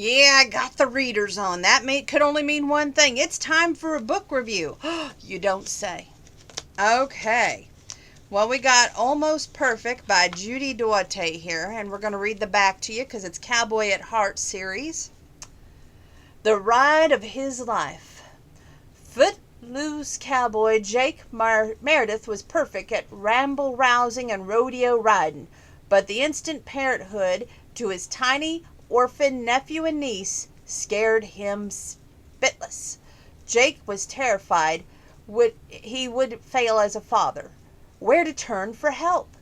Yeah, I got the readers on. Could only mean one thing. It's time for a book review. You don't say. Okay. Well, we got Almost Perfect by Judy Duarte here, and we're going to read the back to you because it's Cowboy at Heart series. The ride of his life. Footloose cowboy Jake Meredith was perfect at ramble rousing and rodeo riding, but the instant parenthood to his tiny orphan nephew and niece scared him spitless. Jake was terrified he would fail as a father. Where to turn for help?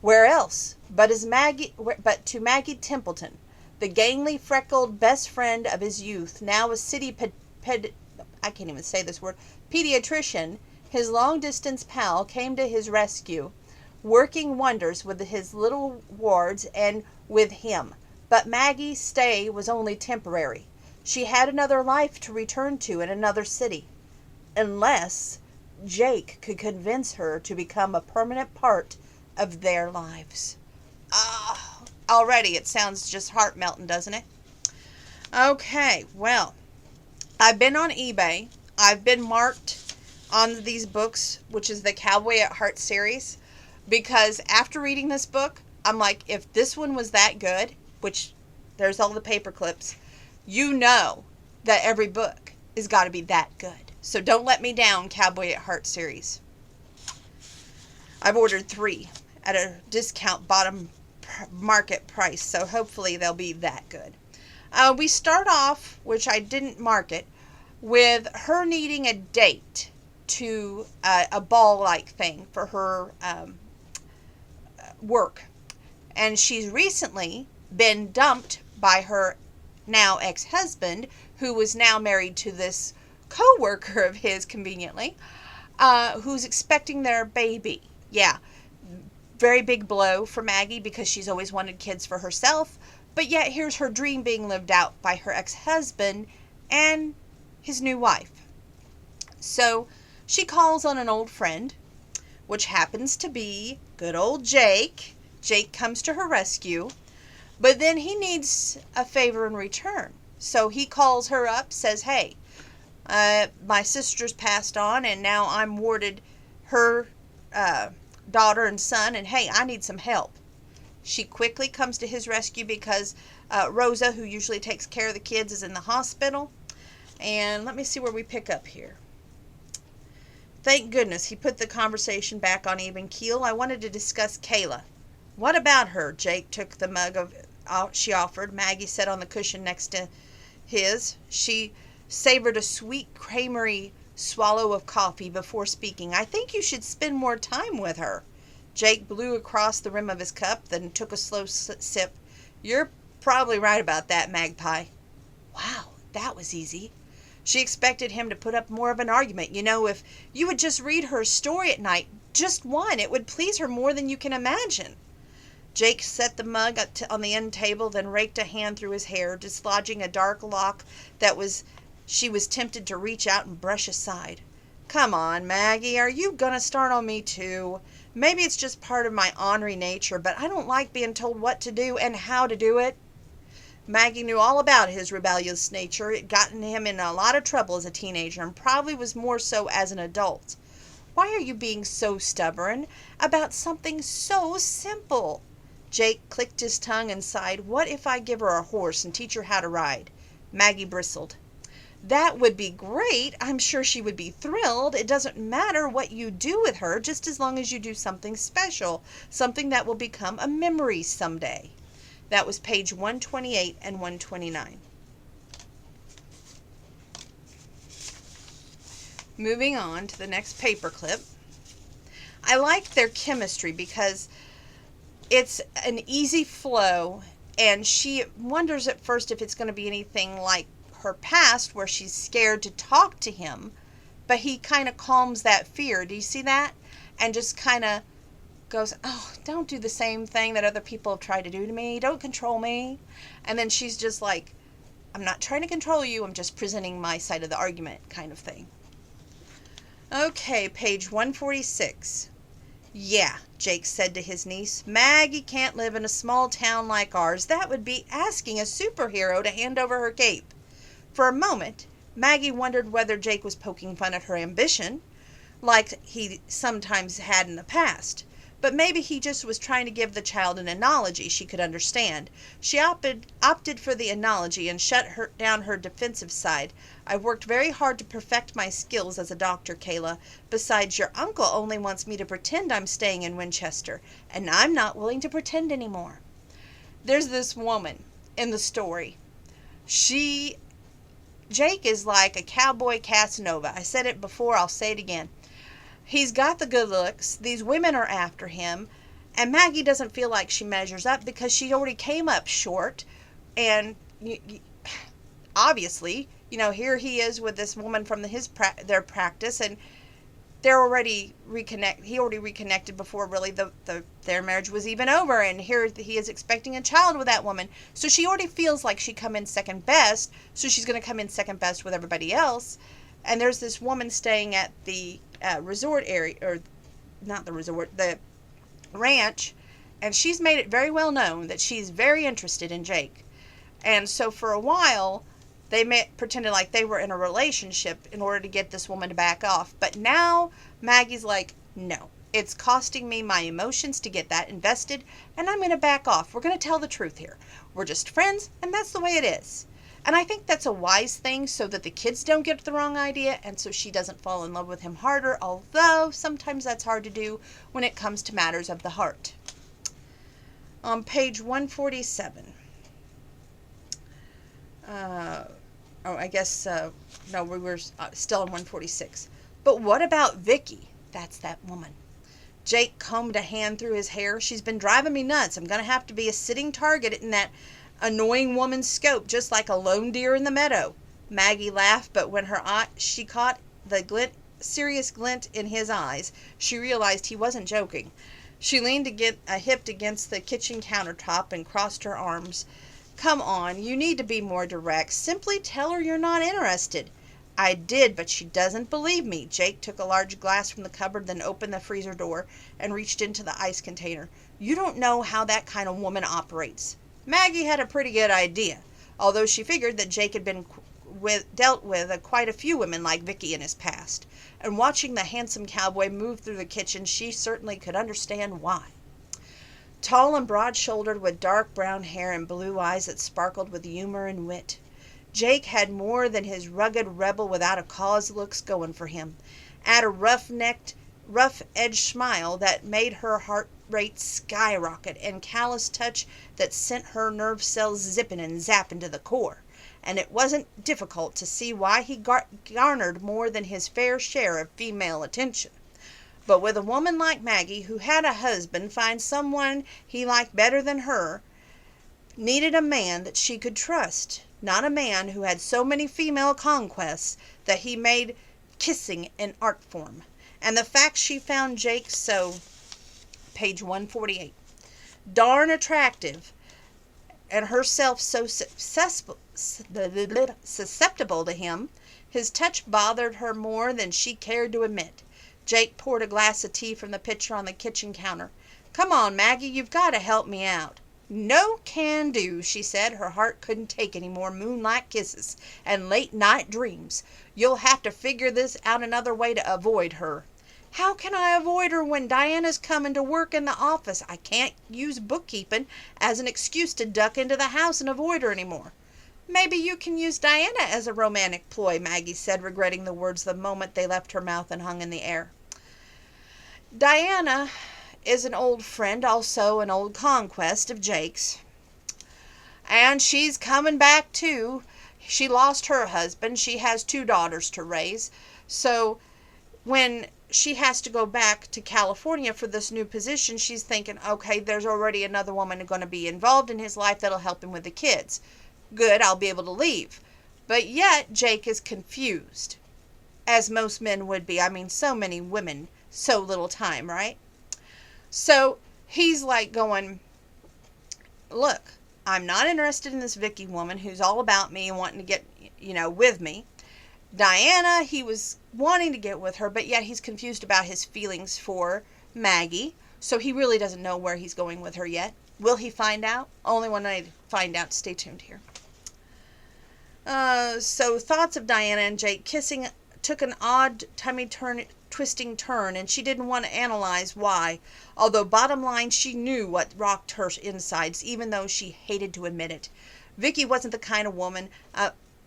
Where else but to Maggie Templeton, the gangly, freckled best friend of his youth, now a city I can't even say this word, pediatrician. His long-distance pal came to his rescue, working wonders with his little wards and with him. But Maggie's stay was only temporary. She had another life to return to in another city, unless Jake could convince her to become a permanent part of their lives. Already it sounds just heart-melting, doesn't it? Okay, well, I've been on eBay. I've been marked on these books, which is the Cowboy at Heart series, because after reading this book, I'm like, if this one was that good, which there's all the paper clips, you know that every book has got to be that good. So don't let me down, Cowboy at Heart series. I've ordered 3 at a discount bottom market price, so hopefully they'll be that good. We start off, which I didn't mark it, with her needing a date to a ball-like thing for her work. And she's recently been dumped by her now ex-husband, who was now married to this co-worker of his, conveniently, who's expecting their baby. Yeah, very big blow for Maggie because she's always wanted kids for herself, but yet here's her dream being lived out by her ex-husband and his new wife. So she calls on an old friend, which happens to be good old Jake. Jake comes to her rescue, but then he needs a favor in return. So he calls her up, says, hey, my sister's passed on, and now I'm warded her daughter and son, and hey, I need some help. She quickly comes to his rescue because Rosa, who usually takes care of the kids, is in the hospital. And let me see where we pick up here. Thank goodness he put the conversation back on even keel. I wanted to discuss Kayla. What about her? Jake took the mug she offered. Maggie sat on the cushion next to his. She savored a sweet creamery swallow of coffee before speaking. I think you should spend more time with her. Jake blew across the rim of his cup, then took a slow sip. You're probably right about that, Magpie. Wow, that was easy. She expected him to put up more of an argument. You know, if you would just read her story at night, just one, it would please her more than you can imagine. Jake set the mug on the end table, then raked a hand through his hair, dislodging a dark lock she was tempted to reach out and brush aside. Come on, Maggie, are you gonna start on me too? Maybe it's just part of my ornery nature, but I don't like being told what to do and how to do it. Maggie knew all about his rebellious nature. It gotten him in a lot of trouble as a teenager, and probably was more so as an adult. Why are you being so stubborn about something so simple? Jake clicked his tongue and sighed. What if I give her a horse and teach her how to ride? Maggie bristled. That would be great. I'm sure she would be thrilled. It doesn't matter what you do with her, just as long as you do something special, something that will become a memory someday. That was page 128 and 129. Moving on to the next paperclip. I like their chemistry because it's an easy flow, and she wonders at first if it's going to be anything like her past where she's scared to talk to him, but he kind of calms that fear. Do you see that? And just kind of goes, oh, don't do the same thing that other people have tried to do to me. Don't control me. And then she's just like, I'm not trying to control you. I'm just presenting my side of the argument kind of thing. Okay, page 146. Yeah, Jake said to his niece, Maggie can't live in a small town like ours. That would be asking a superhero to hand over her cape. For a moment, Maggie wondered whether Jake was poking fun at her ambition, like he sometimes had in the past. But maybe he just was trying to give the child an analogy she could understand. She opted for the analogy and shut down her defensive side. I've worked very hard to perfect my skills as a doctor, Kayla. Besides, your uncle only wants me to pretend I'm staying in Winchester, and I'm not willing to pretend anymore. There's this woman in the story. Jake is like a cowboy Casanova. I said it before, I'll say it again. He's got the good looks. These women are after him. And Maggie doesn't feel like she measures up because she already came up short. And obviously, here he is with this woman from their practice, and they're already he already reconnected before really their marriage was even over, and here he is expecting a child with that woman. So she already feels like she come in second best, so she's going to come in second best with everybody else. And there's this woman staying at the resort area, or not the resort, the ranch, and she's made it very well known that she's very interested in Jake. And so for a while, they pretended like they were in a relationship in order to get this woman to back off. But now Maggie's like, no, it's costing me my emotions to get that invested, and I'm going to back off. We're going to tell the truth here. We're just friends, and that's the way it is. And I think that's a wise thing so that the kids don't get the wrong idea and so she doesn't fall in love with him harder, although sometimes that's hard to do when it comes to matters of the heart. On page 147. No, we were still on 146. But what about Vicky? That's that woman. Jake combed a hand through his hair. She's been driving me nuts. I'm going to have to be a sitting target in that annoying woman's scope, just like a lone deer in the meadow. Maggie laughed, but when she caught the serious glint in his eyes, she realized he wasn't joking. She leaned hipped against the kitchen countertop and crossed her arms. Come on, you need to be more direct. Simply tell her you're not interested. I did, but she doesn't believe me. Jake took a large glass from the cupboard, then opened the freezer door and reached into the ice container. You don't know how that kind of woman operates. Maggie had a pretty good idea, although she figured that Jake had dealt with quite a few women like Vicky in his past, and watching the handsome cowboy move through the kitchen, she certainly could understand why. Tall and broad-shouldered, with dark brown hair and blue eyes that sparkled with humor and wit, Jake had more than his rugged rebel without a cause looks going for him. Add a rough-edged smile that made her heart rate skyrocket, and callous touch that sent her nerve cells zipping and zapping to the core, and it wasn't difficult to see why he garnered more than his fair share of female attention. But with a woman like Maggie, who had a husband find someone he liked better than her, needed a man that she could trust, not a man who had so many female conquests that he made kissing an art form. And the fact she found Jake so, page 148, darn attractive, and herself so susceptible to him, his touch bothered her more than she cared to admit. Jake poured a glass of tea from the pitcher on the kitchen counter. Come on, Maggie, you've got to help me out. No can do, she said. Her heart couldn't take any more moonlight kisses and late night dreams. You'll have to figure this out another way to avoid her. How can I avoid her when Diana's coming to work in the office? I can't use bookkeeping as an excuse to duck into the house and avoid her anymore. Maybe you can use Diana as a romantic ploy, Maggie said, regretting the words the moment they left her mouth and hung in the air. Diana is an old friend, also an old conquest of Jake's. And she's coming back too. She lost her husband. She has 2 daughters to raise. So when she has to go back to California for this new position, she's thinking, okay, there's already another woman going to be involved in his life that'll help him with the kids. Good, I'll be able to leave. But yet Jake is confused, as most men would be. I mean, so many women, so little time, right? So he's like going, look, I'm not interested in this Vicky woman who's all about me and wanting to get, with me. Diana, he was wanting to get with her, but yet he's confused about his feelings for Maggie, so he really doesn't know where he's going with her yet. Will he find out? Only when I find out. Stay tuned here. So thoughts of Diana and Jake kissing took an odd twisting turn, and she didn't want to analyze why, although bottom line she knew what rocked her insides, even though she hated to admit it. Vicky wasn't the kind of woman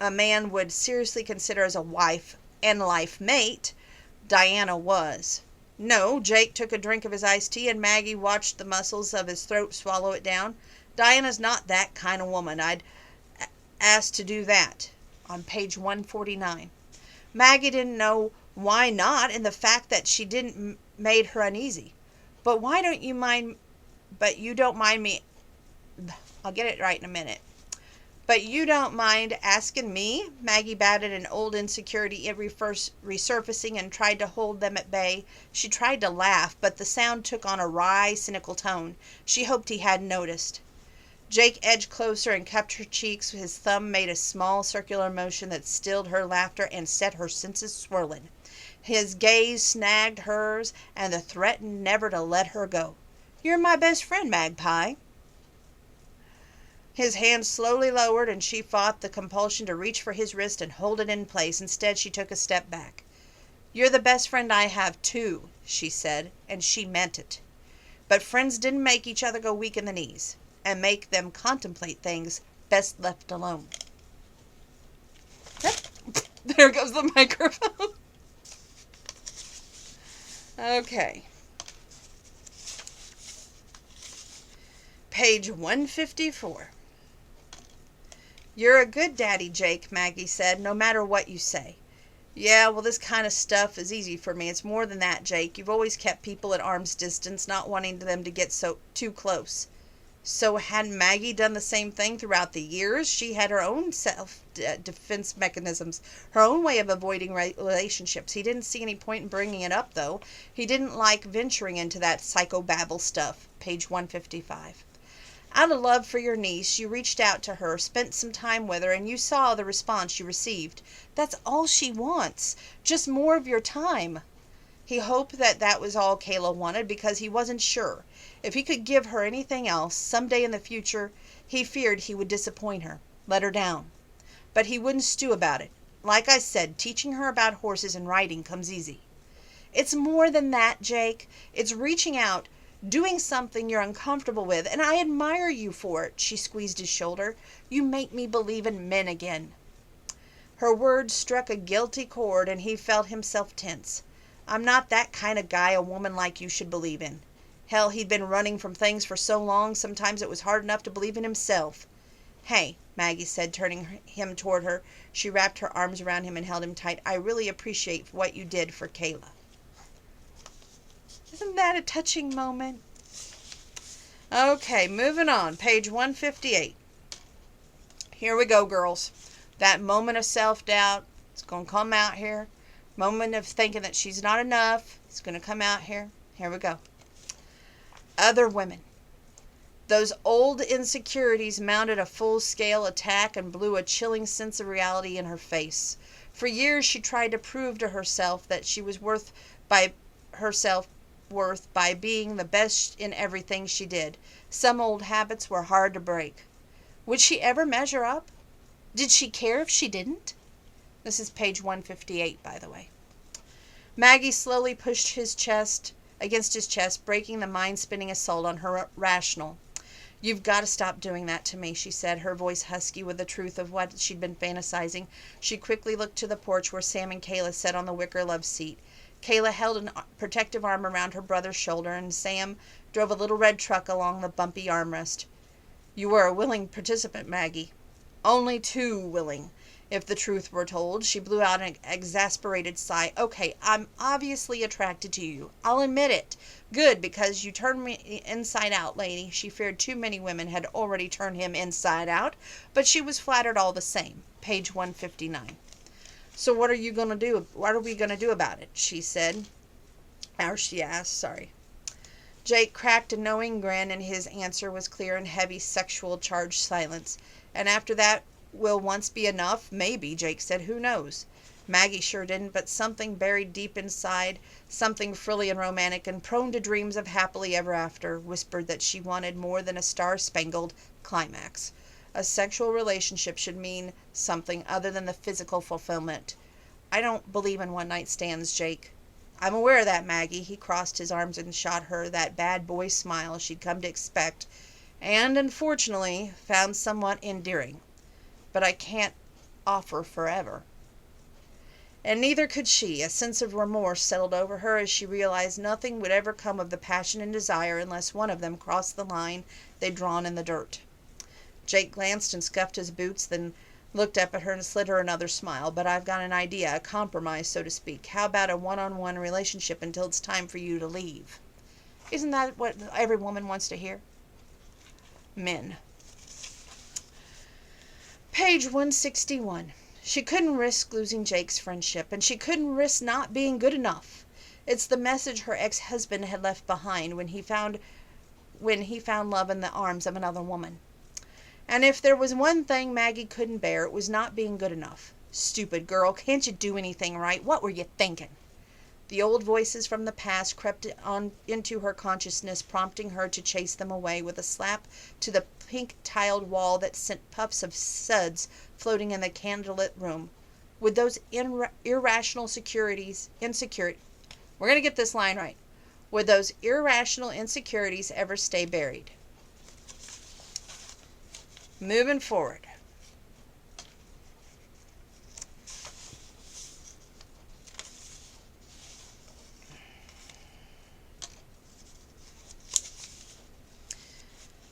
a man would seriously consider as a wife and life mate. Diana was. No, Jake took a drink of his iced tea, and Maggie watched the muscles of his throat swallow it down. Diana's not that kind of woman. I'd asked to do that. On page 149. Maggie didn't know why not, and the fact that she didn't made her uneasy. But you don't mind me. I'll get it right in a minute. But you don't mind asking me? Maggie batted an old insecurity resurfacing and tried to hold them at bay. She tried to laugh, but the sound took on a wry, cynical tone. She hoped he hadn't noticed. Jake edged closer and cupped her cheeks. His thumb made a small circular motion that stilled her laughter and set her senses swirling. His gaze snagged hers, and the threatened never to let her go. "You're my best friend, Magpie." His hand slowly lowered, and she fought the compulsion to reach for his wrist and hold it in place. Instead, she took a step back. "You're the best friend I have, too," she said, and she meant it. But friends didn't make each other go weak in the knees and make them contemplate things best left alone. Yep. There goes the microphone. Okay. Page 154. "You're a good daddy, Jake," Maggie said, "no matter what you say." "Yeah, well, this kind of stuff is easy for me. It's more than that, Jake. You've always kept people at arm's distance, not wanting them to get too close." So hadn't Maggie done the same thing throughout the years? She had her own self-defense mechanisms, her own way of avoiding relationships. He didn't see any point in bringing it up, though. He didn't like venturing into that psychobabble stuff. Page 155. "Out of love for your niece, you reached out to her, spent some time with her, and you saw the response you received. That's all she wants. Just more of your time." He hoped that was all Kayla wanted, because he wasn't sure. If he could give her anything else, someday in the future, he feared he would disappoint her, let her down. But he wouldn't stew about it. Like I said, teaching her about horses and riding comes easy. "It's more than that, Jake. It's reaching out, doing something you're uncomfortable with, and I admire you for it." She squeezed his shoulder. "You make me believe in men again." Her words struck a guilty chord, and he felt himself tense. "I'm not that kind of guy a woman like you should believe in." Hell, he'd been running from things for so long, sometimes it was hard enough to believe in himself. "Hey," Maggie said, turning him toward her. She wrapped her arms around him and held him tight. "I really appreciate what you did for Kayla." Isn't that a touching moment? Okay, moving on. Page 158. Here we go, girls. That moment of self-doubt, it's going to come out here. Moment of thinking that she's not enough, it's going to come out here. Here we go. Other women. Those old insecurities mounted a full-scale attack and blew a chilling sense of reality in her face. For years she tried to prove to herself that she was worth by being the best in everything she did. Some old habits were hard to break. Would she ever measure up? Did she care if she didn't? This is page 158, by the way. Maggie slowly pushed against his chest, breaking the mind-spinning assault on her rational. "You've got to stop doing that to me," she said, her voice husky with the truth of what she'd been fantasizing. She quickly looked to the porch where Sam and Kayla sat on the wicker love seat. Kayla held a protective arm around her brother's shoulder, and Sam drove a little red truck along the bumpy armrest. "You were a willing participant, Maggie." "Only too willing, if the truth were told." She blew out an exasperated sigh. "Okay, I'm obviously attracted to you. I'll admit it. Good, because you turned me inside out, lady." She feared too many women had already turned him inside out, but she was flattered all the same. Page 159. "So what are we going to do about it?" she asked. Jake cracked a knowing grin, and his answer was clear in heavy, sexual-charged silence. "And after that will once be enough?" "Maybe," Jake said. "Who knows?" Maggie sure didn't, but something buried deep inside, something frilly and romantic and prone to dreams of happily ever after, whispered that she wanted more than a star-spangled climax. A sexual relationship should mean something other than the physical fulfillment. I don't believe in one-night stands, Jake. I'm aware of that, Maggie. He crossed his arms and shot her that bad boy smile she'd come to expect, and, unfortunately, found somewhat endearing. But I can't offer forever. And neither could she. A sense of remorse settled over her as she realized nothing would ever come of the passion and desire unless one of them crossed the line they'd drawn in the dirt. Jake glanced and scuffed his boots, then looked up at her and slid her another smile. But I've got an idea, a compromise, so to speak. How about a one-on-one relationship until it's time for you to leave? Isn't that what every woman wants to hear? Men. Page 161. She couldn't risk losing Jake's friendship, and she couldn't risk not being good enough. It's the message her ex-husband had left behind when he found love in the arms of another woman. And if there was one thing Maggie couldn't bear, it was not being good enough. Stupid girl, can't you do anything right? What were you thinking? The old voices from the past crept on into her consciousness, prompting her to chase them away with a slap to the pink-tiled wall that sent puffs of suds floating in the candlelit room. Would those irrational insecurities... We're going to get this line right. Would those irrational insecurities ever stay buried? Moving forward.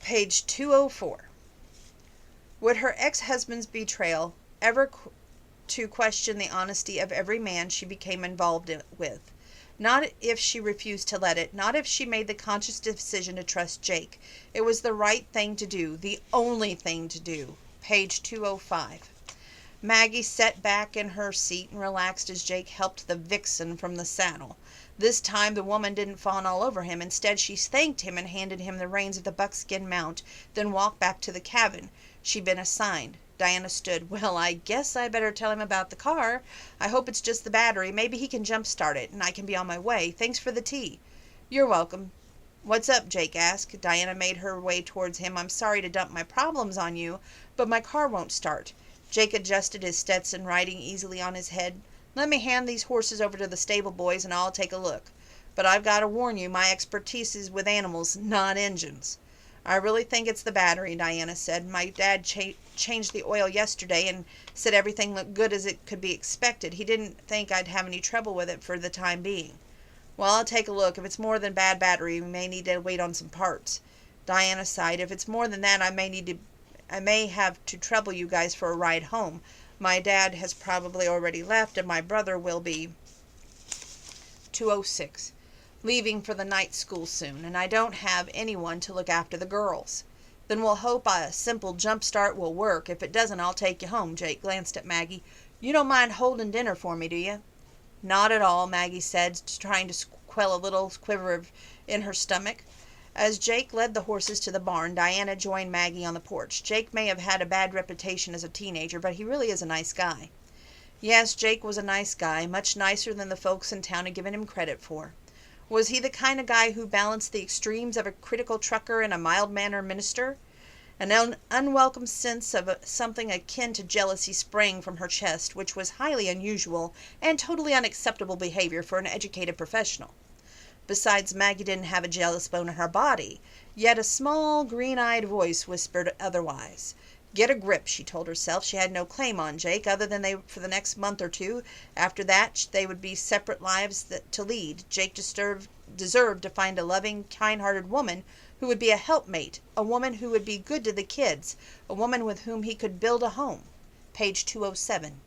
Page 204. Would her ex-husband's betrayal ever to question the honesty of every man she became involved with? Not if she refused to let it, not if she made the conscious decision to trust Jake. It was the right thing to do, the only thing to do. Page 205. Maggie sat back in her seat and relaxed as Jake helped the vixen from the saddle. This time the woman didn't fawn all over him. Instead, she thanked him and handed him the reins of the buckskin mount, then walked back to the cabin she'd been assigned. Diana stood. Well, I guess I better tell him about the car. I hope it's just the battery. Maybe he can jump-start it, and I can be on my way. Thanks for the tea. You're welcome. What's up? Jake asked. Diana made her way towards him. I'm sorry to dump my problems on you, but my car won't start. Jake adjusted his Stetson, riding easily on his head. Let me hand these horses over to the stable boys and I'll take a look. But I've got to warn you, my expertise is with animals, not engines. I really think it's the battery, Diana said. My dad changed the oil yesterday and said everything looked good as it could be expected. He didn't think I'd have any trouble with it for the time being. Well, I'll take a look. If it's more than bad battery, we may need to wait on some parts. Diana sighed. If it's more than that, I may have to trouble you guys for a ride home. My dad has probably already left, and my brother will be 206, leaving for the night school soon, and I don't have anyone to look after the girls. Then we'll hope a simple jump start will work. If it doesn't, I'll take you home. Jake glanced at Maggie. You don't mind holding dinner for me, do you? Not at all, Maggie said, trying to quell a little quiver in her stomach. As Jake led the horses to the barn, Diana joined Maggie on the porch. Jake may have had a bad reputation as a teenager, but he really is a nice guy. Yes, Jake was a nice guy, much nicer than the folks in town had given him credit for. Was he the kind of guy who balanced the extremes of a critical trucker and a mild-mannered minister? An unwelcome sense of something akin to jealousy sprang from her chest, which was highly unusual and totally unacceptable behavior for an educated professional. Besides, Maggie didn't have a jealous bone in her body, yet a small, green-eyed voice whispered otherwise. Get a grip, she told herself. She had no claim on Jake, other than for the next month or two. After that, they would be separate lives to lead. Jake deserved to find a loving, kind-hearted woman who would be a helpmate, a woman who would be good to the kids, a woman with whom he could build a home. Page 207.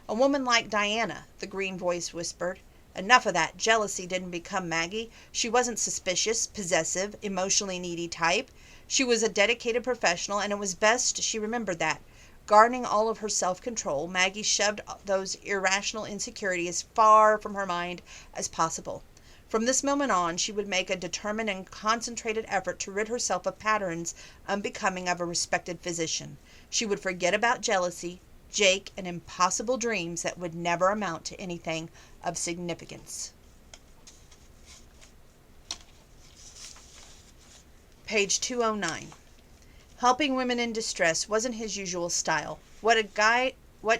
A woman like Diana, the green voice whispered. Enough of that. Jealousy didn't become Maggie. She wasn't suspicious, possessive, emotionally needy type. She was a dedicated professional, and it was best she remembered that. Guarding all of her self-control, Maggie shoved those irrational insecurities as far from her mind as possible. From this moment on, she would make a determined and concentrated effort to rid herself of patterns unbecoming of a respected physician. She would forget about jealousy, Jake and impossible dreams that would never amount to anything of significance. Page 209. Helping women in distress wasn't his usual style. What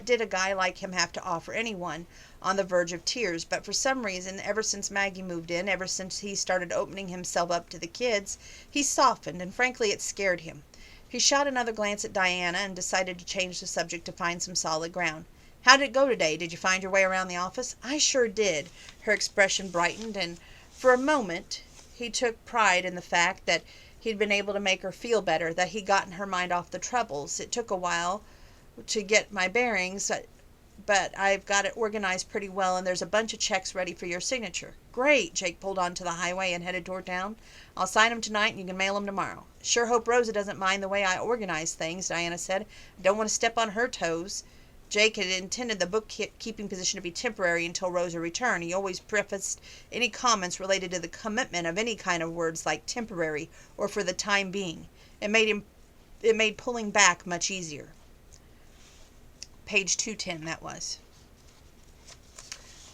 did a guy like him have to offer anyone on the verge of tears? But for some reason, ever since Maggie moved in, ever since he started opening himself up to the kids, he softened, and frankly it scared him. He shot another glance at Diana and decided to change the subject to find some solid ground. "How did it go today? Did you find your way around the office?" "I sure did." Her expression brightened, and for a moment he took pride in the fact that he'd been able to make her feel better, that he'd gotten her mind off the troubles. "It took a while to get my bearings, but I've got it organized pretty well, and there's a bunch of checks ready for your signature." "Great." Jake pulled onto the highway and headed toward town. "I'll sign 'em tonight, and you can mail 'em tomorrow." "Sure hope Rosa doesn't mind the way I organize things," Diana said. "I don't want to step on her toes." Jake had intended the bookkeeping position to be temporary until Rosa returned. He always prefaced any comments related to the commitment of any kind of words like temporary or for the time being. It made pulling back much easier. Page 210, that was.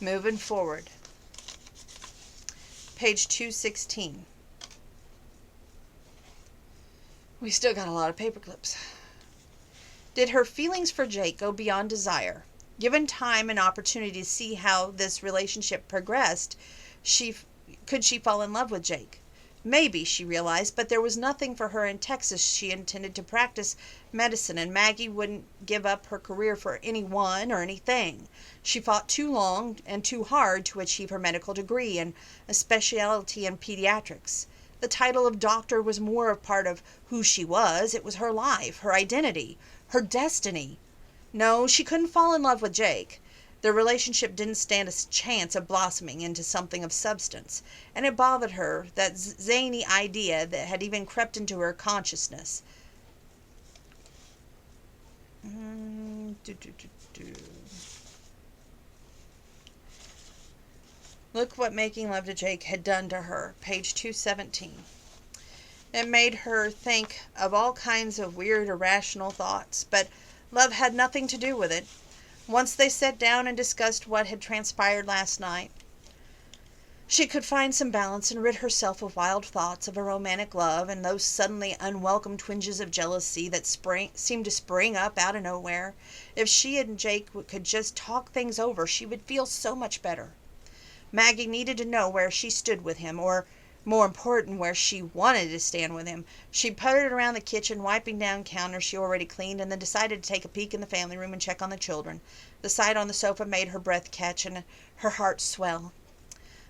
Moving forward. Page 216. We still got a lot of paper clips. Did her feelings for Jake go beyond desire? Given time and opportunity to see how this relationship progressed, could she fall in love with Jake? Maybe, she realized, but there was nothing for her in Texas. She intended to practice medicine, and Maggie wouldn't give up her career for anyone or anything. She fought too long and too hard to achieve her medical degree and a specialty in pediatrics. The title of doctor was more a part of who she was. It was her life, her identity, her destiny. No, she couldn't fall in love with Jake. Their relationship didn't stand a chance of blossoming into something of substance, and it bothered her, that zany idea that had even crept into her consciousness. Look what making love to Jake had done to her. Page 217. It made her think of all kinds of weird, irrational thoughts, but love had nothing to do with it. Once they sat down and discussed what had transpired last night, she could find some balance and rid herself of wild thoughts of a romantic love and those suddenly unwelcome twinges of jealousy that seemed to spring up out of nowhere. If she and Jake could just talk things over, she would feel so much better. Maggie needed to know where she stood with him, or more important, where she wanted to stand with him. She puttered around the kitchen, wiping down counters she already cleaned, and then decided to take a peek in the family room and check on the children. The sight on the sofa made her breath catch and her heart swell.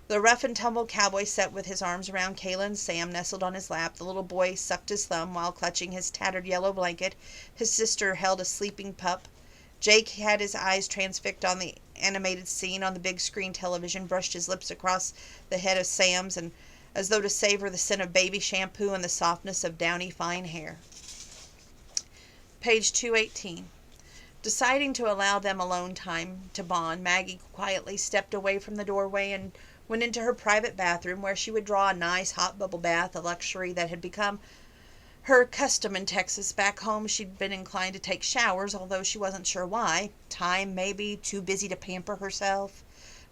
The rough-and-tumble cowboy sat with his arms around Kayla and Sam, nestled on his lap. The little boy sucked his thumb while clutching his tattered yellow blanket. His sister held a sleeping pup. Jake had his eyes transfixed on the animated scene on the big screen television, brushed his lips across the head of Sam's, and as though to savor the scent of baby shampoo and the softness of downy fine hair. Page 218. Deciding to allow them alone time to bond, Maggie quietly stepped away from the doorway and went into her private bathroom, where she would draw a nice hot bubble bath, a luxury that had become her custom in Texas. Back home she'd been inclined to take showers, although she wasn't sure why. Time, maybe, too busy to pamper herself.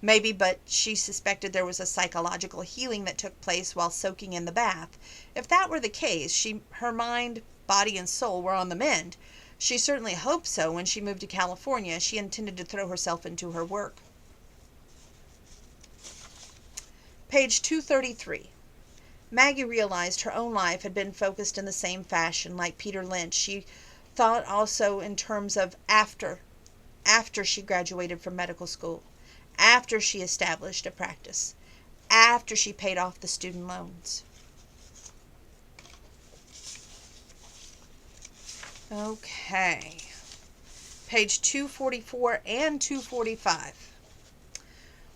Maybe, but she suspected there was a psychological healing that took place while soaking in the bath. If that were the case, her mind, body, and soul were on the mend. She certainly hoped so. When she moved to California, she intended to throw herself into her work. Page 233. Maggie realized her own life had been focused in the same fashion. Like Peter Lynch, she thought also in terms of after she graduated from medical school, after she established a practice, after she paid off the student loans. Okay. Page 244 and 245.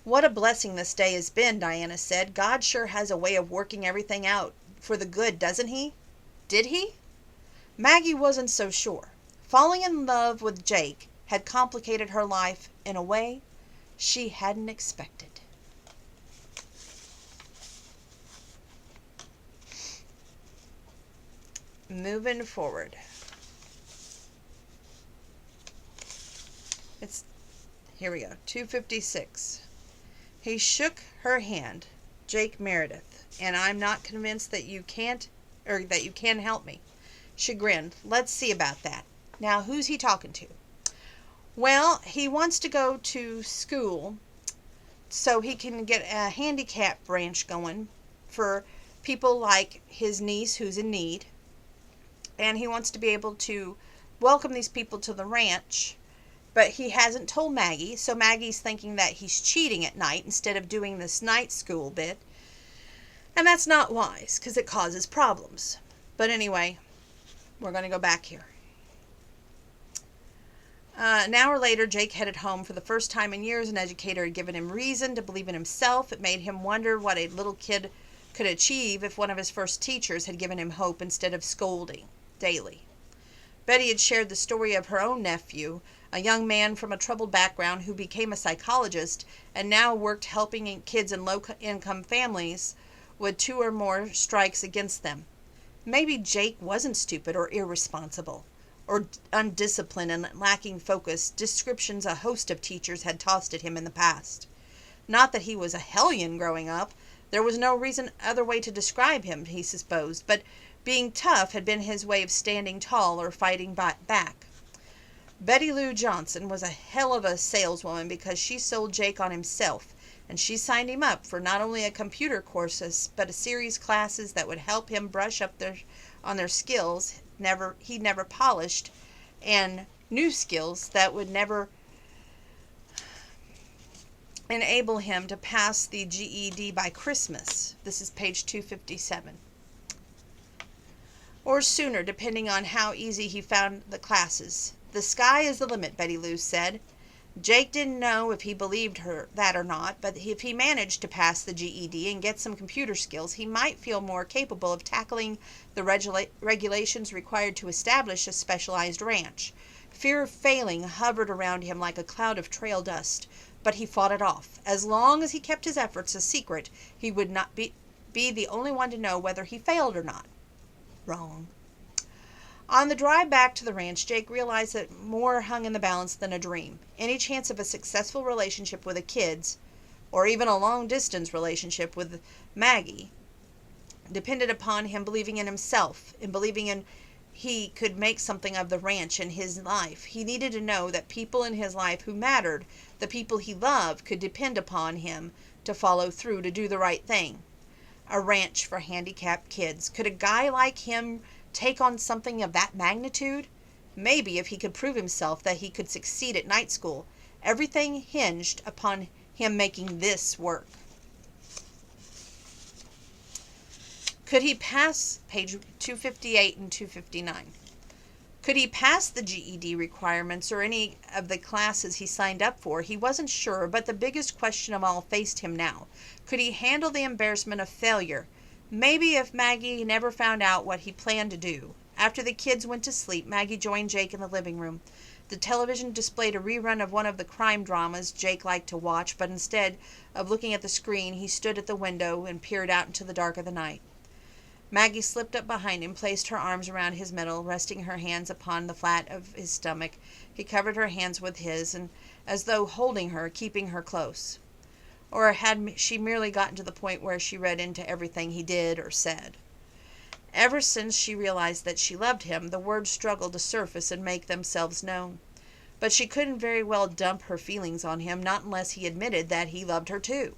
What a blessing this day has been, Diana said. God sure has a way of working everything out for the good, doesn't he? Did he? Maggie wasn't so sure. Falling in love with Jake had complicated her life in a way she hadn't expected. Moving forward. Here we go. 256. He shook her hand. Jake Meredith. And I'm not convinced that you can't, or that you can help me. She grinned. Let's see about that. Now, who's he talking to? Well, he wants to go to school so he can get a handicap branch going for people like his niece who's in need. And he wants to be able to welcome these people to the ranch, but he hasn't told Maggie, so Maggie's thinking that he's cheating at night instead of doing this night school bit. And that's not wise, because it causes problems. But anyway, we're going to go back here. An hour later, Jake headed home. For the first time in years, an educator had given him reason to believe in himself. It made him wonder what a little kid could achieve if one of his first teachers had given him hope instead of scolding daily. Betty had shared the story of her own nephew, a young man from a troubled background who became a psychologist and now worked helping kids in low-income families with 2 or more strikes against them. Maybe Jake wasn't stupid or irresponsible or undisciplined and lacking focus, descriptions a host of teachers had tossed at him in the past. Not that he was a hellion growing up. There was no other way to describe him, he supposed, but being tough had been his way of standing tall or fighting back. Betty Lou Johnson was a hell of a saleswoman because she sold Jake on himself, and she signed him up for not only a computer courses, but a series of classes that would help him brush up on their skills he'd never polished, and new skills that would never enable him to pass the GED by Christmas. This is page 257. Or sooner, depending on how easy he found the classes. The sky is the limit, Betty Lou said. Jake didn't know if he believed her that or not, but if he managed to pass the GED and get some computer skills, he might feel more capable of tackling the regulations required to establish a specialized ranch. Fear of failing hovered around him like a cloud of trail dust, but he fought it off. As long as he kept his efforts a secret, he would not be the only one to know whether he failed or not. Wrong. On the drive back to the ranch, Jake realized that more hung in the balance than a dream. Any chance of a successful relationship with the kids, or even a long-distance relationship with Maggie, depended upon him believing in himself, and believing he could make something of the ranch in his life. He needed to know that people in his life who mattered, the people he loved, could depend upon him to follow through, to do the right thing. A ranch for handicapped kids. Could a guy like him take on something of that magnitude? Maybe if he could prove himself that he could succeed at night school. Everything hinged upon him making this work. Could he pass, page 258 and 259. Could he pass the GED requirements or any of the classes he signed up for? He wasn't sure, but the biggest question of all faced him now. Could he handle the embarrassment of failure? Maybe if Maggie never found out what he planned to do. After the kids went to sleep, Maggie joined Jake in the living room. The television displayed a rerun of one of the crime dramas Jake liked to watch, but instead of looking at the screen, he stood at the window and peered out into the dark of the night. Maggie slipped up behind him, placed her arms around his middle, resting her hands upon the flat of his stomach. He covered her hands with his, and as though holding her, keeping her close. Or had she merely gotten to the point where she read into everything he did or said? Ever since she realized that she loved him, the words struggled to surface and make themselves known. But she couldn't very well dump her feelings on him, not unless he admitted that he loved her too.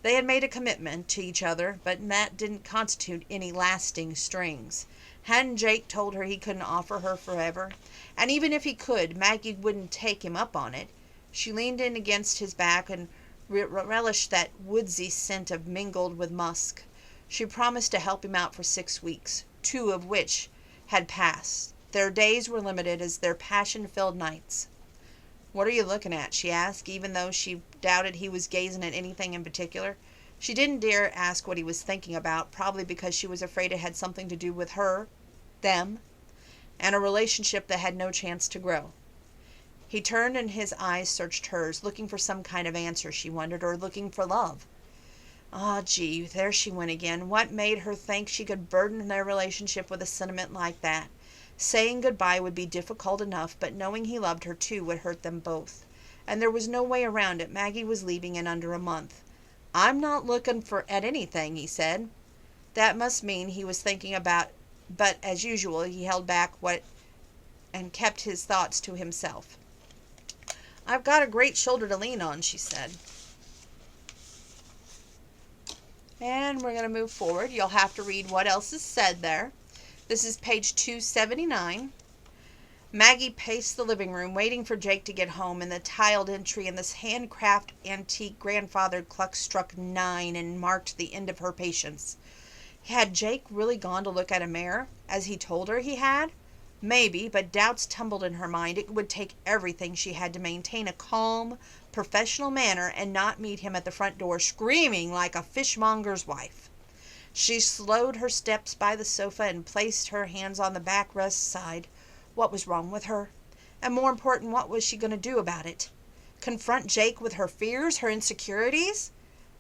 They had made a commitment to each other, but that didn't constitute any lasting strings. Hadn't Jake told her he couldn't offer her forever? And even if he could, Maggie wouldn't take him up on it. She leaned in against his back and relished that woodsy scent of mingled with musk. She promised to help him out for 6 weeks, 2 of which had passed. Their days were limited as their passion-filled nights. "What are you looking at?" she asked, even though she doubted he was gazing at anything in particular. She didn't dare ask what he was thinking about, probably because she was afraid it had something to do with her, them, and a relationship that had no chance to grow. He turned and his eyes searched hers, looking for some kind of answer, she wondered, or looking for love. Ah, gee, there she went again. What made her think she could burden their relationship with a sentiment like that? Saying goodbye would be difficult enough, but knowing he loved her too would hurt them both. and there was no way around it. Maggie was leaving in under a month. "I'm not looking at anything," he said. That must mean he was thinking about, but as usual he held back what and kept his thoughts to himself. "I've got a great shoulder to lean on," she said. And we're going to move forward. You'll have to read what else is said there. This is page 279. Maggie paced the living room, waiting for Jake to get home, and the tiled entry in this handcraft antique grandfathered clock struck 9 and marked the end of her patience. Had Jake really gone to look at a mare, as he told her he had? Maybe, but doubts tumbled in her mind. It would take everything she had to maintain a calm, professional manner and not meet him at the front door screaming like a fishmonger's wife. She slowed her steps by the sofa and placed her hands on the backrest side. What was wrong with her? And more important, what was she going to do about it? Confront Jake with her fears, her insecurities?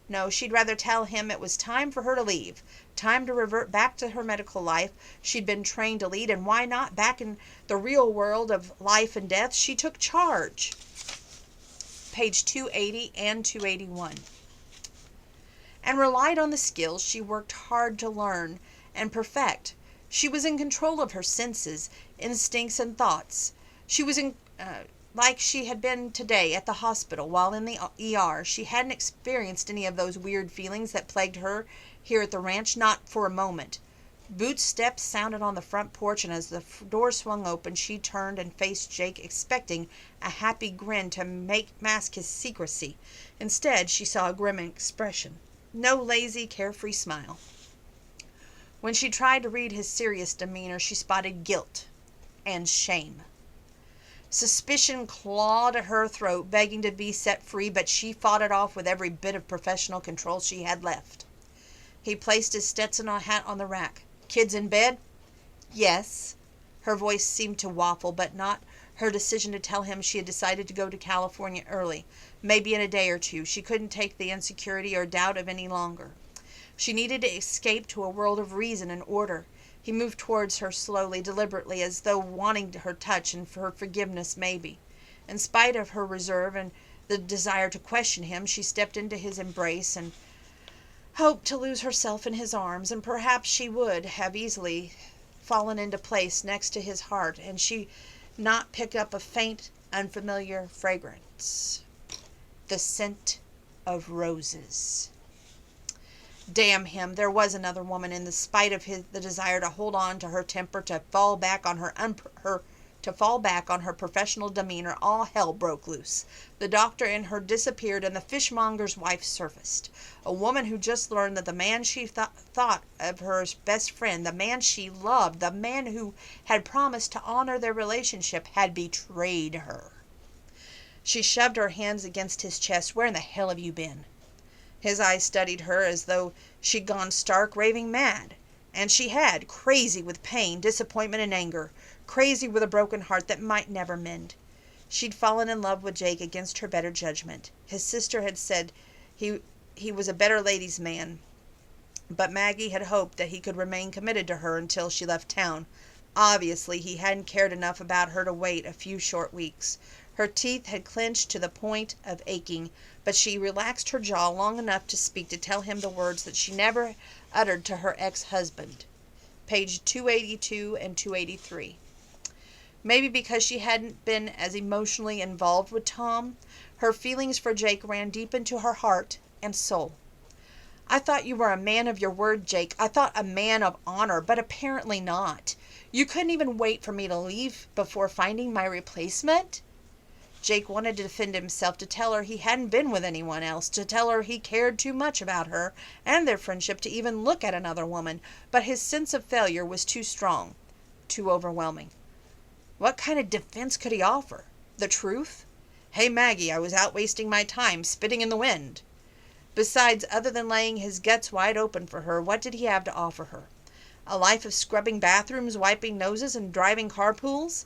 No, she'd rather tell him it was time for her to leave, time to revert back to her medical life she'd been trained to lead, and why not back in the real world of life and death? She took charge. Page 280 and 281. And relied on the skills she worked hard to learn and perfect. She was in control of her senses, instincts, and thoughts. She was like she had been today at the hospital while in the ER. She hadn't experienced any of those weird feelings that plagued her here at the ranch, not for a moment. Boots' steps sounded on the front porch, and as the door swung open, she turned and faced Jake, expecting a happy grin to mask his secrecy. Instead, she saw a grim expression. No lazy, carefree smile. When she tried to read his serious demeanor, she spotted guilt and shame. Suspicion clawed at her throat, begging to be set free, but she fought it off with every bit of professional control she had left. He placed his Stetson hat on the rack. "Kids in bed?" "Yes." Her voice seemed to waffle, but not her decision to tell him she had decided to go to California early, maybe in a day or two. She couldn't take the insecurity or doubt of any longer. She needed to escape to a world of reason and order. He moved towards her slowly, deliberately, as though wanting her touch and her forgiveness maybe. In spite of her reserve and the desire to question him, she stepped into his embrace and hoped to lose herself in his arms, and perhaps she would have easily fallen into place next to his heart, and she not pick up a faint, unfamiliar fragrance. The scent of roses. Damn him, there was another woman, in spite of the desire to hold on to her temper, to fall back on her professional demeanor. All hell broke loose. The doctor in her disappeared, and the fishmonger's wife surfaced. A woman who just learned that the man she thought of her best friend, the man she loved, the man who had promised to honor their relationship, had betrayed her. She shoved her hands against his chest. "Where in the hell have you been?" His eyes studied her as though she'd gone stark, raving mad. And she had, crazy with pain, disappointment, and anger, crazy with a broken heart that might never mend. She'd fallen in love with Jake against her better judgment. His sister had said he was a better ladies' man, but Maggie had hoped that he could remain committed to her until she left town. Obviously, he hadn't cared enough about her to wait a few short weeks. Her teeth had clenched to the point of aching, but she relaxed her jaw long enough to speak, to tell him the words that she never uttered to her ex-husband. Page 282 and 283. Maybe because she hadn't been as emotionally involved with Tom, her feelings for Jake ran deep into her heart and soul. "I thought you were a man of your word, Jake. I thought a man of honor, but apparently not. You couldn't even wait for me to leave before finding my replacement?" Jake wanted to defend himself, to tell her he hadn't been with anyone else, to tell her he cared too much about her and their friendship to even look at another woman, but his sense of failure was too strong, too overwhelming. What kind of defense could he offer? The truth? "Hey, Maggie, I was out wasting my time, spitting in the wind." Besides, other than laying his guts wide open for her, what did he have to offer her? A life of scrubbing bathrooms, wiping noses, and driving carpools?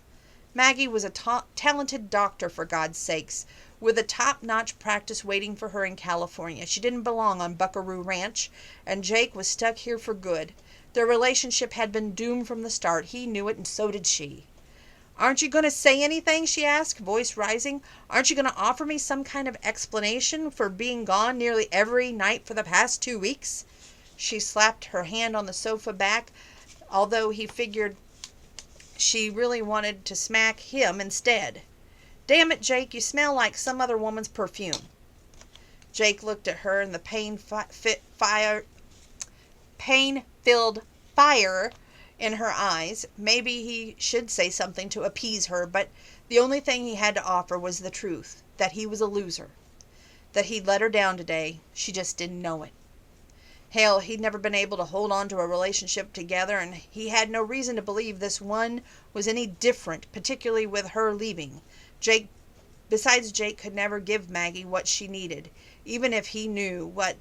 Maggie was a talented doctor, for God's sakes, with a top-notch practice waiting for her in California. She didn't belong on Buckaroo Ranch, and Jake was stuck here for good. Their relationship had been doomed from the start. He knew it, and so did she. "Aren't you going to say anything?" she asked, voice rising. "Aren't you going to offer me some kind of explanation for being gone nearly every night for the past 2 weeks?" She slapped her hand on the sofa back, although he figured she really wanted to smack him instead. "Damn it, Jake, you smell like some other woman's perfume." Jake looked at her, and the pain-filled fire in her eyes. Maybe he should say something to appease her, but the only thing he had to offer was the truth, that he was a loser, that he'd let her down today. She just didn't know it. Hell, he'd never been able to hold on to a relationship together, and he had no reason to believe this one was any different, particularly with her leaving. Besides, Jake could never give Maggie what she needed, even if he knew what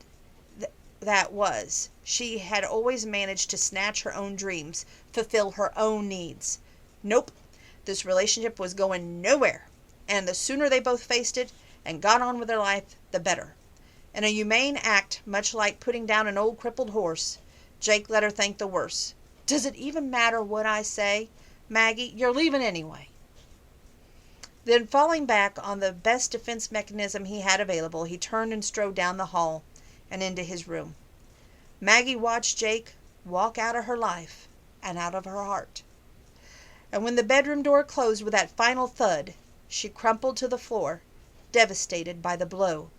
that was. She had always managed to snatch her own dreams, fulfill her own needs. Nope, this relationship was going nowhere, and the sooner they both faced it and got on with their life, the better. In a humane act, much like putting down an old crippled horse, Jake let her think the worst. "Does it even matter what I say? Maggie, you're leaving anyway." Then, falling back on the best defense mechanism he had available, he turned and strode down the hall and into his room. Maggie watched Jake walk out of her life and out of her heart. And when the bedroom door closed with that final thud, she crumpled to the floor, devastated by the blow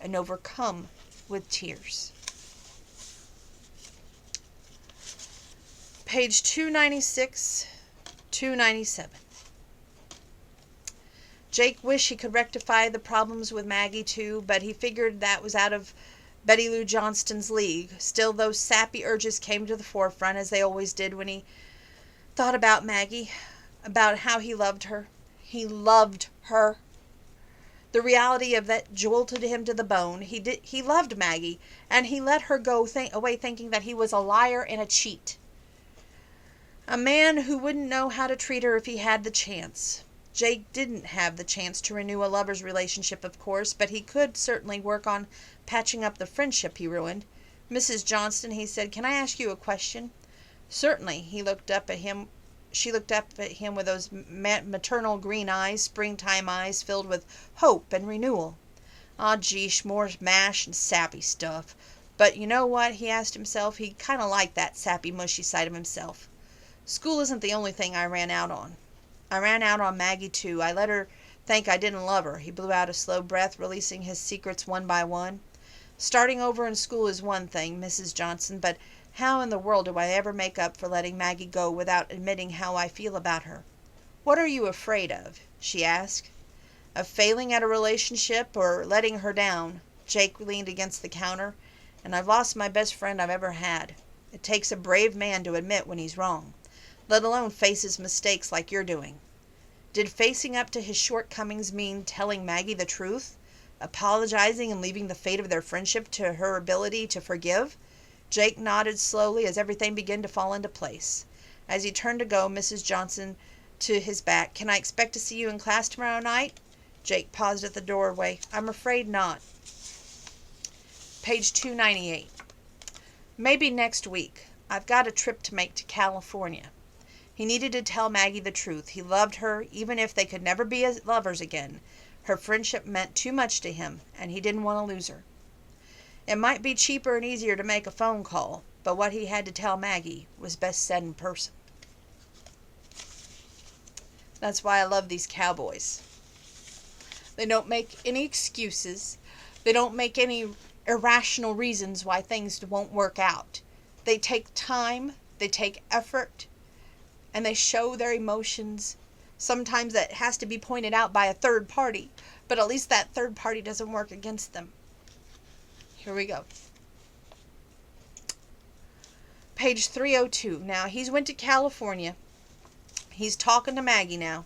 and overcome with tears. Page 296, 297. Jake wished he could rectify the problems with Maggie too, but he figured that was out of Betty Lou Johnston's league. Still, those sappy urges came to the forefront, as they always did when he thought about Maggie, about how he loved her. He loved her. The reality of that jolted him to the bone. He loved Maggie, and he let her go away thinking that he was a liar and a cheat. A man who wouldn't know how to treat her if he had the chance. Jake didn't have the chance to renew a lover's relationship, of course, but he could certainly work on patching up the friendship he ruined. "Mrs. Johnston," he said, "can I ask you a question?" "Certainly." She looked up at him with those maternal green eyes, springtime eyes filled with hope and renewal. "Aw, geesh, more mash and sappy stuff. But you know what?" he asked himself. He kind of liked that sappy, mushy side of himself. "School isn't the only thing I ran out on. I ran out on Maggie, too. I let her think I didn't love her." He blew out a slow breath, releasing his secrets one by one. "Starting over in school is one thing, Mrs. Johnson, but how in the world do I ever make up for letting Maggie go without admitting how I feel about her?" "What are you afraid of?" she asked. "Of failing at a relationship or letting her down?" Jake leaned against the counter. "And I've lost my best friend I've ever had. It takes a brave man to admit when he's wrong, let alone face his mistakes like you're doing." Did facing up to his shortcomings mean telling Maggie the truth? Apologizing and leaving the fate of their friendship to her ability to forgive? Jake nodded slowly as everything began to fall into place. As he turned to go, Mrs. Johnson to his back. "Can I expect to see you in class tomorrow night?" Jake paused at the doorway. "I'm afraid not." Page 298. "Maybe next week. I've got a trip to make to California." He needed to tell Maggie the truth. He loved her, even if they could never be lovers again. Her friendship meant too much to him, and he didn't want to lose her. It might be cheaper and easier to make a phone call, but what he had to tell Maggie was best said in person. That's why I love these cowboys. They don't make any excuses. They don't make any irrational reasons why things won't work out. They take time, they take effort, and they show their emotions. Sometimes that has to be pointed out by a third party, but at least that third party doesn't work against them. Here we go. Page 302. Now, he's went to California. He's talking to Maggie now.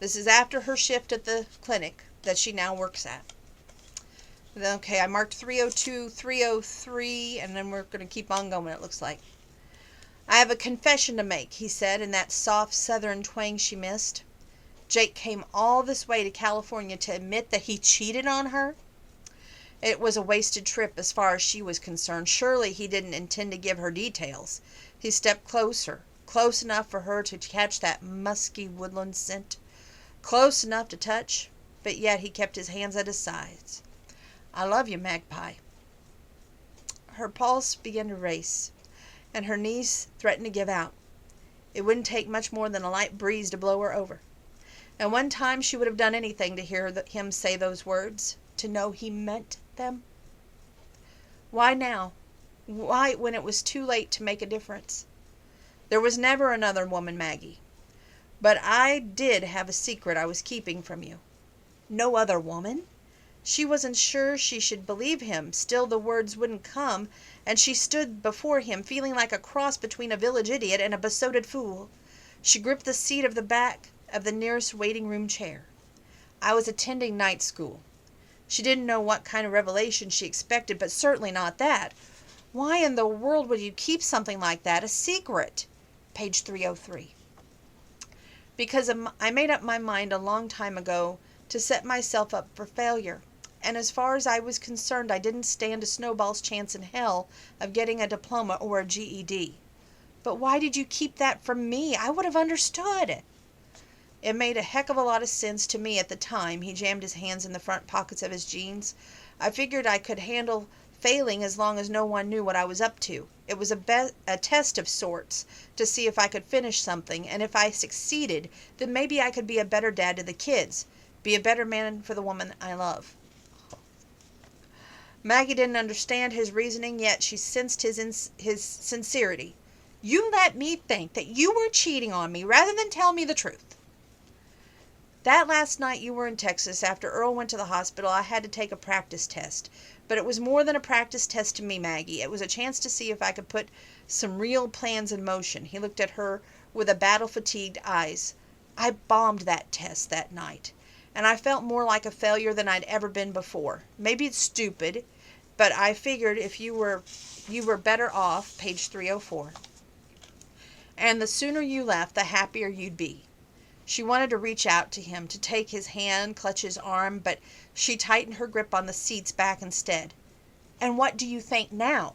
This is after her shift at the clinic that she now works at. Okay, I marked 302, 303, and then we're going to keep on going, it looks like. "I have a confession to make," he said in that soft southern twang she missed. Jake came all this way to California to admit that he cheated on her? It was a wasted trip as far as she was concerned. Surely he didn't intend to give her details. He stepped closer close enough for her to catch that musky woodland scent, close enough to touch, but yet he kept his hands at his sides. I love you, Magpie. Her pulse began to race, and her knees threatened to give out. It wouldn't take much more than a light breeze to blow her over. And one time she would have done anything to hear him say those words, to know he meant them. Why now? Why when it was too late to make a difference? There was never another woman, Maggie. But I did have a secret I was keeping from you. No other woman? She wasn't sure she should believe him. Still the words wouldn't come, and she stood before him, feeling like a cross between a village idiot and a besotted fool. She gripped the seat of the back of the nearest waiting room chair. I was attending night school. She didn't know what kind of revelation she expected, but certainly not that. Why in the world would you keep something like that a secret? Page 303. Because I made up my mind a long time ago to set myself up for failure. And as far as I was concerned, I didn't stand a snowball's chance in hell of getting a diploma or a GED. But why did you keep that from me? I would have understood. It made a heck of a lot of sense to me at the time. He jammed his hands in the front pockets of his jeans. I figured I could handle failing as long as no one knew what I was up to. It was a test of sorts to see if I could finish something, and if I succeeded, then maybe I could be a better dad to the kids, be a better man for the woman I love. Maggie didn't understand his reasoning, yet she sensed his sincerity. You let me think that you were cheating on me rather than tell me the truth. That last night you were in Texas, after Earl went to the hospital, I had to take a practice test. But it was more than a practice test to me, Maggie. It was a chance to see if I could put some real plans in motion. He looked at her with a battle-fatigued eyes. I bombed that test that night, and I felt more like a failure than I'd ever been before. Maybe it's stupid, but I figured if you were better off, page 304. And the sooner you left, the happier you'd be. She wanted to reach out to him, to take his hand, clutch his arm, but she tightened her grip on the seat's back instead. And what do you think now?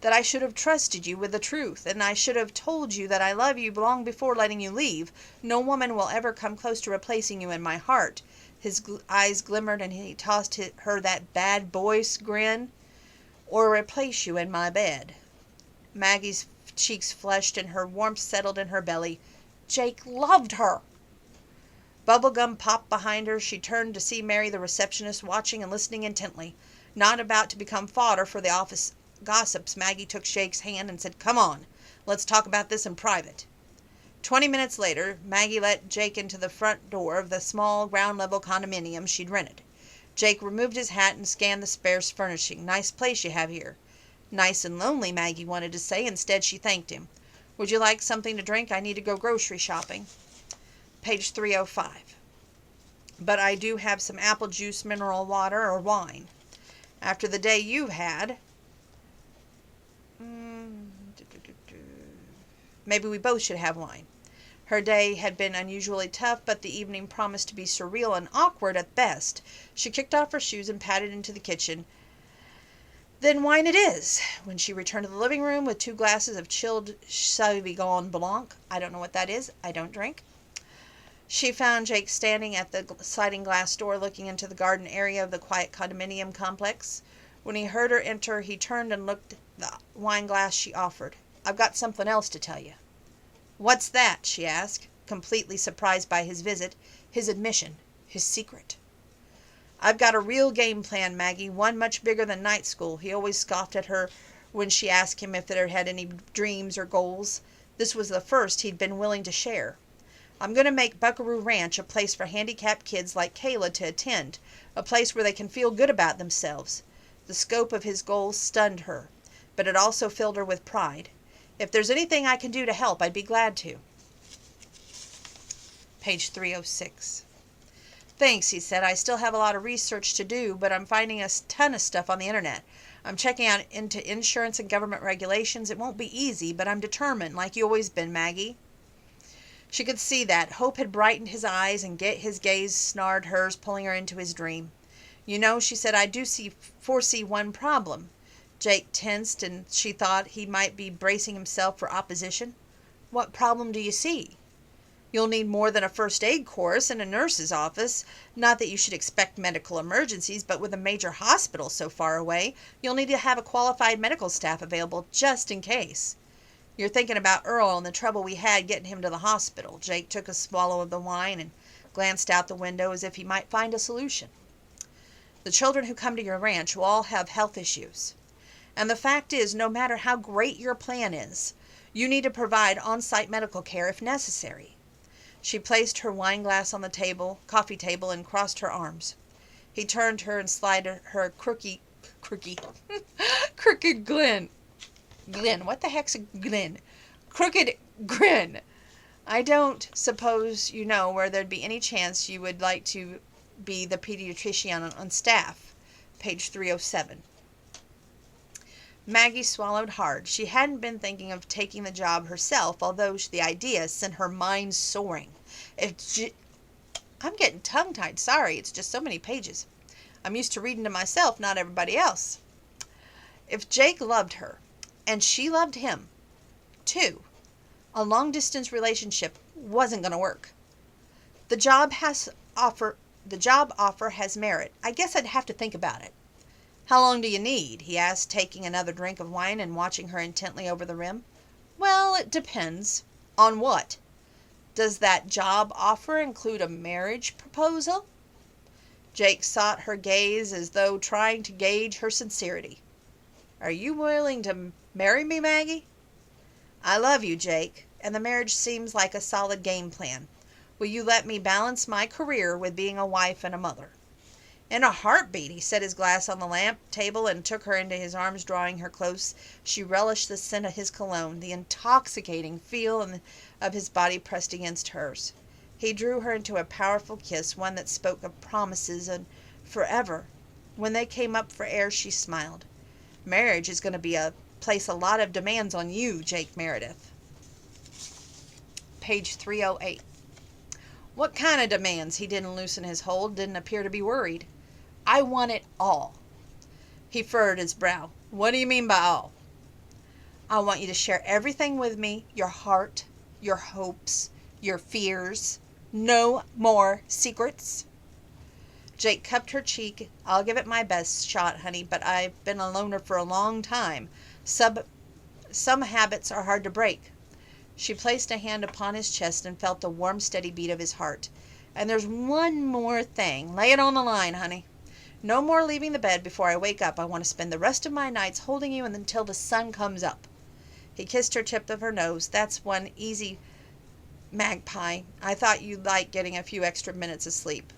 That I should have trusted you with the truth, and I should have told you that I love you long before letting you leave. No woman will ever come close to replacing you in my heart. His eyes glimmered, and he tossed her that bad boy's grin. Or replace you in my bed. Maggie's cheeks flushed, and her warmth settled in her belly. Jake loved her. Bubblegum popped behind her. She turned to see Mary, the receptionist, watching and listening intently. Not about to become fodder for the office gossips, Maggie took Jake's hand and said, Come on, let's talk about this in private. 20 minutes later, Maggie let Jake into the front door of the small ground-level condominium she'd rented. Jake removed his hat and scanned the sparse furnishing. Nice place you have here. Nice and lonely, Maggie wanted to say. Instead, she thanked him. Would you like something to drink? I need to go grocery shopping. Page 305. But I do have some apple juice, mineral water, or wine. After the day you've had, maybe we both should have wine. Her day had been unusually tough, but the evening promised to be surreal and awkward at best. She kicked off her shoes and padded into the kitchen. Then wine it is. When she returned to the living room with 2 glasses of chilled Sauvignon Blanc, I don't know what that is, I don't drink, she found Jake standing at the sliding glass door looking into the garden area of the quiet condominium complex. When he heard her enter, he turned and looked at the wine glass she offered. I've got something else to tell you. What's that? She asked, completely surprised by his visit, his admission, his secret. I've got a real game plan, Maggie, one much bigger than night school. He always scoffed at her when she asked him if there had any dreams or goals. This was the first he'd been willing to share. I'm going to make Buckaroo Ranch a place for handicapped kids like Kayla to attend, a place where they can feel good about themselves. The scope of his goals stunned her, but it also filled her with pride. If there's anything I can do to help, I'd be glad to. Page 306. Thanks, he said. I still have a lot of research to do, but I'm finding a ton of stuff on the internet. I'm checking out into insurance and government regulations. It won't be easy, but I'm determined, like you always been, Maggie. She could see that. Hope had brightened his eyes, and his gaze snared hers, pulling her into his dream. You know, she said, I do foresee one problem. Jake tensed, and she thought he might be bracing himself for opposition. What problem do you see? You'll need more than a first aid course and a nurse's office. Not that you should expect medical emergencies, but with a major hospital so far away, you'll need to have a qualified medical staff available just in case. You're thinking about Earl and the trouble we had getting him to the hospital. Jake took a swallow of the wine and glanced out the window as if he might find a solution. The children who come to your ranch will all have health issues. And the fact is, no matter how great your plan is, you need to provide on-site medical care if necessary. She placed her wine glass on the coffee table, and crossed her arms. He turned her and slided her a crooked grin. Grin, what the heck's a grin? Crooked grin. I don't suppose you know where there'd be any chance you would like to be the pediatrician on staff. Page 307. Maggie swallowed hard. She hadn't been thinking of taking the job herself, although the idea sent her mind soaring. I'm getting tongue-tied. Sorry, it's just so many pages. I'm used to reading to myself, not everybody else. If Jake loved her, and she loved him, too, a long-distance relationship wasn't going to work. The job offer has merit. I guess I'd have to think about it. How long do you need? He asked, taking another drink of wine and watching her intently over the rim. Well, it depends. On what? Does that job offer include a marriage proposal? Jake sought her gaze as though trying to gauge her sincerity. Are you willing to marry me, Maggie? I love you, Jake, and the marriage seems like a solid game plan. Will you let me balance my career with being a wife and a mother? In a heartbeat. He set his glass on the lamp table and took her into his arms, drawing her close. She relished the scent of his cologne, the intoxicating feel of his body pressed against hers. He drew her into a powerful kiss, one that spoke of promises and forever. When they came up for air, she smiled. Marriage is going to place a lot of demands on you, Jake Meredith. Page 308. What kind of demands? He didn't loosen his hold, didn't appear to be worried. I want it all. He furrowed his brow. What do you mean by all? I want you to share everything with me, your heart, your hopes, your fears. No more secrets. Jake cupped her cheek. I'll give it my best shot, honey, but I've been a loner for a long time. Some habits are hard to break. She placed a hand upon his chest and felt the warm, steady beat of his heart. And there's one more thing. Lay it on the line, honey. No more leaving the bed before I wake up. I want to spend the rest of my nights holding you until the sun comes up. He kissed her tip of her nose. That's one easy, magpie. I thought you'd like getting a few extra minutes of sleep.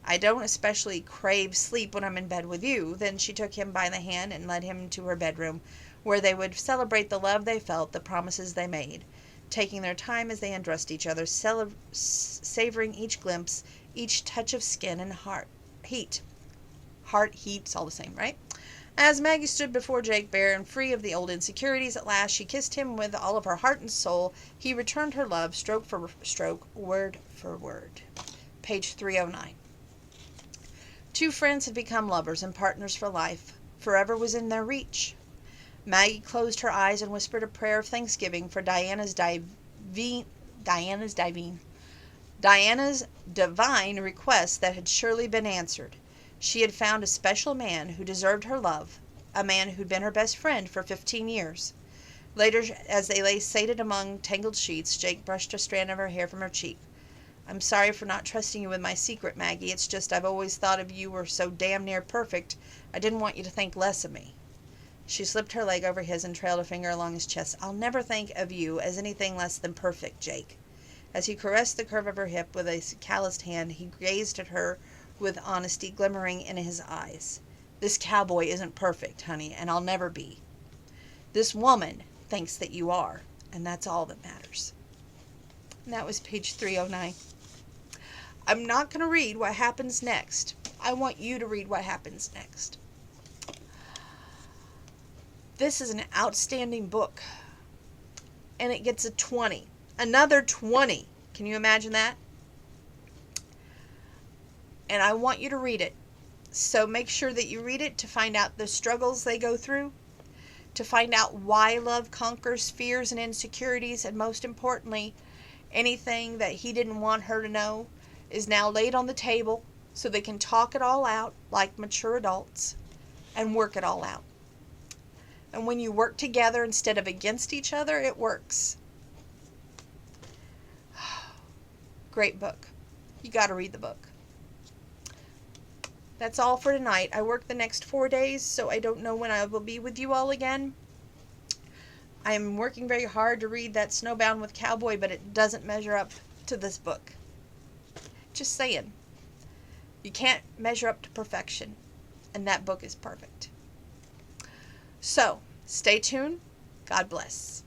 I don't especially crave sleep when I'm in bed with you. Then she took him by the hand and led him to her bedroom, where they would celebrate the love they felt, the promises they made, taking their time as they undressed each other, savoring each glimpse, each touch of skin and heart heat. Heart heat's all the same, right? As Maggie stood before Jake, bare and free of the old insecurities, at last she kissed him with all of her heart and soul. He returned her love, stroke for stroke, word for word. Page 309. Two friends had become lovers and partners for life. Forever was in their reach. Maggie closed her eyes and whispered a prayer of thanksgiving for Diana's divine request that had surely been answered. She had found a special man who deserved her love, a man who'd been her best friend for 15 years. Later, as they lay sated among tangled sheets, Jake brushed a strand of her hair from her cheek. I'm sorry for not trusting you with my secret, Maggie. It's just I've always thought of you were so damn near perfect. I didn't want you to think less of me. She slipped her leg over his and trailed a finger along his chest. I'll never think of you as anything less than perfect, Jake. As he caressed the curve of her hip with a calloused hand, he gazed at her with honesty glimmering in his eyes. This cowboy isn't perfect, honey, and I'll never be. This woman thinks that you are, and that's all that matters. And that was page 309. I'm not going to read what happens next. I want you to read what happens next. This is an outstanding book, and it gets a 20. Another 20. Can you imagine that? And I want you to read it. So make sure that you read it to find out the struggles they go through, to find out why love conquers fears and insecurities, and most importantly, anything that he didn't want her to know is now laid on the table so they can talk it all out like mature adults and work it all out. And when you work together instead of against each other, it works. Great book. You got to read the book. That's all for tonight. I work the next 4 days, so I don't know when I will be with you all again. I am working very hard to read that Snowbound with Cowboy, but it doesn't measure up to this book. Just saying. You can't measure up to perfection, and that book is perfect. So, stay tuned. God bless.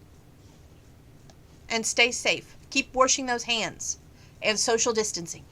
And stay safe. Keep washing those hands and social distancing.